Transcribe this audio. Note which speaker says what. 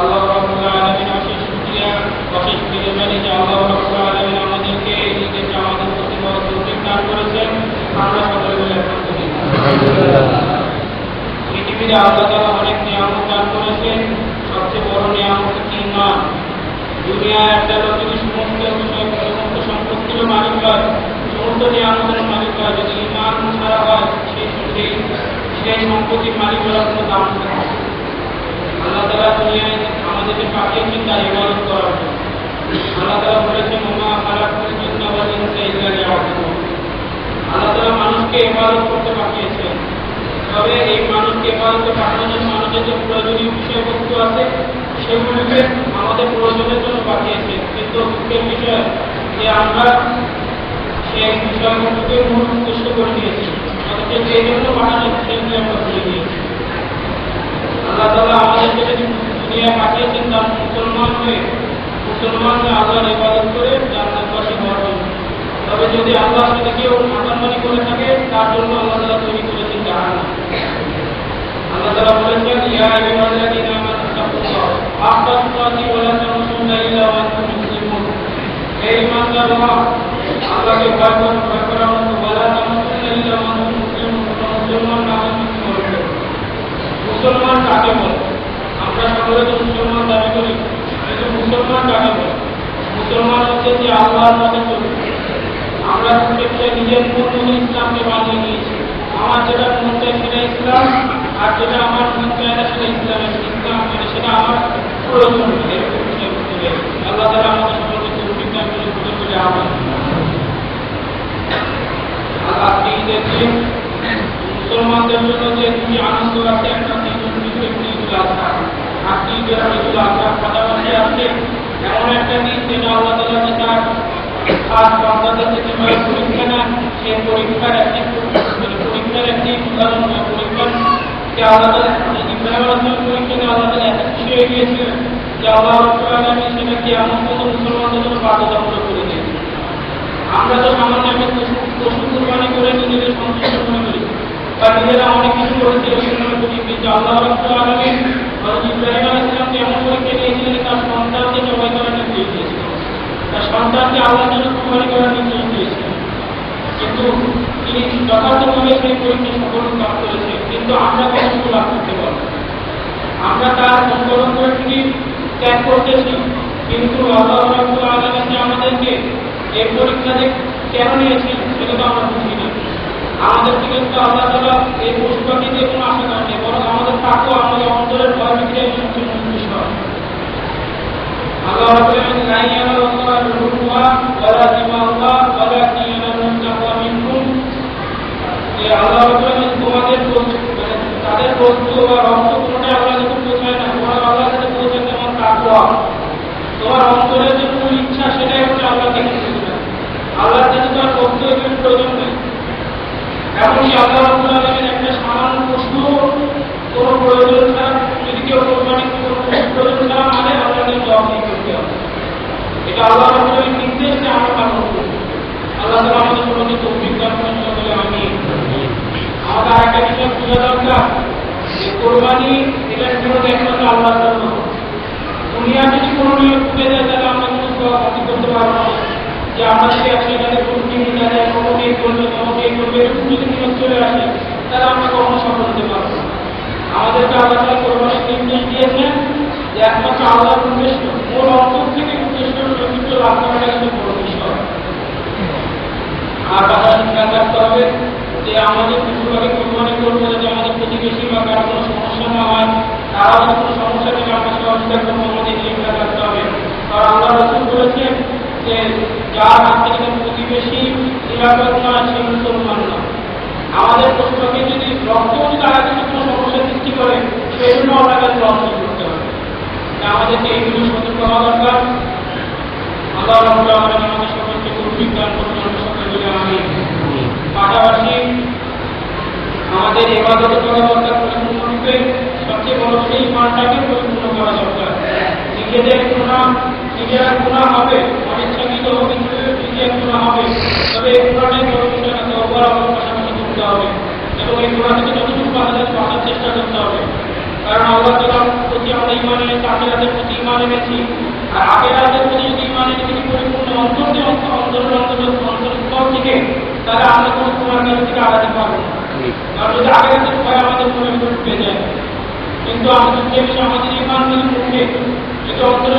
Speaker 1: আল্লাহ রাব্বুল আলামিন অশেষ শুকরিয়া, অশেষ মেহেরবানি যে আল্লাহ রাব্বুল আলামিন আমাদেরকে এই দেশে আমাদের প্রতি বড় তৌফিক দান করেছেন। আমরা সকলে মিলে আলহামদুলিল্লাহ। পৃথিবীতে আল্লাহ তাআলা অনেক নিয়ামত দান করেছেন, সবচেয়ে বড় নিয়ামত হচ্ছে ঈমান। দুনিয়ায় একটা লোক যদি সমস্ত বিষয় সমস্ত সম্পত্তির মালিক হয়, সমস্ত নিয়ামতের মালিক হয়, যদি ঈমান ছাড়া হয় সেই সম্পত্তির মালিক হওয়ার কোনো দাম থাকে না। আল্লাহ তাআলা দুনিয়ায় আমাদেরকে পাঠিয়েছেন তার ইবাদত করার জন্য। আল্লাহ তাআলা বলেছেন ওমা খালাকুল জিন্না ওয়াল ইনসা ইল্লা লিয়াবুদুন। আল্লাহ তাআলা মানুষকে ইবাদত করতে পাঠিয়েছেন। তবে এই মানুষকে ইবাদতে পাঠানোর জন্য মানুষের যে প্রয়োজনীয় বিষয়বস্তু আছে সেগুলিকে আমাদের প্রয়োজনের জন্য পাঠিয়েছেন, কিন্তু দুঃখের বিষয় যে আমরা সেই বিষয়গুলোকে মূল উদ্দেশ্য করে নিয়েছি, অথচ যে জন্য পাঠানো সেগুলি আমরা ভুলে গিয়েছি। আল্লাহ তাআলা আমাদেরকে যদি দুনিয়ায় পাঠিয়েছেন তার মুসলমানরা আল্লাহর ইবাদত করে জান্নাতবাসী হওয়ার জন্য। তবে যদি আল্লাহর সাথে কেউ নাফরমানি করে থাকে তার জন্য আল্লাহ তাআলা তৈরি করেছেন জাহান্নাম। আল্লাহ তাআলা বলেছেন ইয়া আইয়ুহাল্লাযীনা আমানু তাকুল্লাহ হাক্কা তুকাতিহি ওয়া লা তামুতুন্না ইল্লা ওয়া আনতুম মুসলিমুন। হে ঈমানদাররা, আল্লাহকে ভয় করার মতো ওয়া লা তামুতুন্না ইল্লা ওয়া আনতুম মুসলিমুন। মুসলমান না হলে কি করবে? মুসলমান কাকে বলে? আমরা সকলে তো মুসলমান দাবি করি, কিন্তু মুসলমান কাকে বলে? মুসলমান হচ্ছে যে আল্লাহর পথে চলবে। আমরা নিজের মন মতো ইসলামকে বানিয়ে নিয়েছি। আমার যেটা মন চায় সেটা ইসলাম, আর যেটা আমার মন চায় না সেটা ইসলাম মানে সেটা আমার প্রয়োজন। আল্লাহ তাআলা আমাদের সকলকে তৌফিক দান করে বলে আমিন। আজকে ঈদের দিন মুসলমানদের জন্য যে দুটি আনন্দ আছে, একটা ঈদুল আযহা। আজকে ঈদুল আযহার পাশাপাশি আছে এমন একটা দিন যেটা আল্লাহ তাআলা যে তার খাস বান্দাদেরকে যেভাবে পরীক্ষা নেন, সেই পরীক্ষার একটি উদাহরণ। পরীক্ষার যে আল্লাহ তাআলা ইব্রাহিম আলাইহিস পরীক্ষা নিয়ে আল্লাহ তাআলা এত খুশি হয়ে গিয়েছিলেন যে আল্লাহ রাব্বুল আলামিন সেটা কিয়ামত পর্যন্ত মুসলমানদের জন্য বাধ্যতামূলক করে দিয়েছেন। আমরা তো সামান্য একটা পশু কুরবানি করে নিজেদের সন্তুষ্ট মনে করি বা নিজেরা অনেক কিছু করেছি মনে করি, কিন্তু আল্লাহ রাব্বুল আলামিন হযরত ইব্রাহিম আলাইহিস সালামকে এমন পরীক্ষা দিয়েছিলেন তার সন্তানকে জবাই করার নির্দেশ দিয়েছিলেন, তার সন্তানকে আল্লাহর জন্য কুরবানি করার নির্দেশ দিয়েছিলেন। কিন্তু তিনি যথার্থভাবে সেই পরীক্ষা সফল লাভ করেছেন। কিন্তু আমরা কতটুকু লাভ করতে পারব? আমরা তার অনুকরণ করে ঠিকই ত্যাগ করতেছি, কিন্তু আল্লাহ রাব্বুল আলামিন যে আমাদেরকে এই পরীক্ষা যে কেন নিয়েছেন সেটা তো আমরা বুঝি না। আমাদের থেকে তো আল্লাহ তাআলা এই পশু পাখি দিয়ে কোনো আশা করেন, বরং আমাদের তাকওয়া, আমাদের অন্তরের ভয় ভীতির সবচেয়ে মূল বিষয়। আল্লাহ রাব্বুল আলামিন লা ইয়ানালুল্লাহু রুহুহা ওয়ালা দিমাউহা ওয়ালাকিন ইয়ানালুহু তাকওয়া মিনকুম। যে আল্লাহ রাব্বুল আলামিন তোমাদের তাদের বস্তু বা রক্ত কোনটা আল্লাহর কাছে পৌঁছায় না, তোমার আল্লাহর কাছে পৌঁছায় তোমার তাকওয়া, তোমার অন্তরের যে মূল ইচ্ছা সেটাই হচ্ছে আল্লাহর কাছে পৌঁছানো। আল্লাহর কাছে তোমার বস্তু এর প্রয়োজন নেই। এমনকি আল্লাহ রাব্বুল আলামিন একটা সামান্য পশু কোনো প্রয়োজন ছাড়া যদি কেউ কোরবানি প্রয়োজন ছাড়া মানে আল্লাহকে জবাব করতে হবে। এটা আল্লাহ রাব্বুল আলামিন নির্দেশ যে আমরা পালন করব। আল্লাহ তাআলা আমাদের সকলকে তৌফিক দান করুন বলে আমিন। আমাদের আরেকটা বিষয় বোঝা দরকার যে কোরবানি এটা শুধু একমাত্র আল্লাহর জন্য। দুনিয়া যদি কোনো নিয়ম ভুলে যায় তাহলে আমরা কোনো সওয়াব করতে পারবো না। যে আমাদেরকে সেখানে প্রতি মিটারে কমকে করবে এরকম যদি নিয়ম চলে আসে তাহলে আমরা কখনো সফল হতে পারবো না। আমাদেরকে আল্লাহ তাআলা কোরবানির নির্দেশ দিয়েছেন যে একমাত্র আল্লাহর উদ্দেশ্য, মূল অন্তর থেকে উদ্দেশ্য সন্তুষ্ট লাভ করাটা কিন্তু বড় বিষয়। আর পাশাপাশি খেয়াল রাখতে হবে যে আমাদের পশুপাখি কোরবানি করবো যাতে আমাদের প্রতিবেশী বা কারো কোনো সমস্যা না হয়, তারা যদি কোনো সমস্যা থেকে আমরা সহযোগিতা করবো, আমাদের নিয়ে খেয়াল রাখতে হবে। কারণ আল্লাহ রাসূল বলেছেন যে যার হাত থেকে প্রতিবেশী নিরাপদ নয় সে মুসলমান না। আমাদের পশুপাখি যদি রক্ত তারা যদি কোনো সমস্যার সৃষ্টি করে সেই জন্য আপনাকে রক্ত করতে হবে। আমাদেরকে এইগুলো সতর্ক হওয়া দরকার। আল্লাহ রাব্বুল আলামিন আমাদের সকলকে তৌফিক দান করুন সকলে আমিন। পাশাপাশি আমাদের ইবাদত করা দরকার পরিপূর্ণরূপে। সবচেয়ে বড় সেই মানটাকে পরিপূর্ণ করা দরকার। নিজেরা গুনাহ হবে, অনিচ্ছাকৃত হবে, নিজের গুনাহ হবে, তবে এই গুনাহটাই বড় বিষয় না, তওবার আমার পাশাপাশি করতে হবে এবং এই গুনাহ থেকে যতটুকু পারা যায় বাঁচার চেষ্টা করতে হবে। কারণ আল্লাহ তাআলা প্রতি আমরা ইমান এনেছি, আখিরাতের প্রতি ইমান এনেছি। আর আখিরাতের প্রতি যদি ইমান এনেছি পরিপূর্ণ অন্তরস্থল থেকে, তাহলে আমরা কোনো তোমার কাছ থেকে আগাতে পারবো না। কারণ যদি আখিরাতের ভয় আমাদের মনে ঢুকে যায়, কিন্তু আমাদের যে বিষয়ে আমাদের ইমান যদি মুখে যদি অন্তরে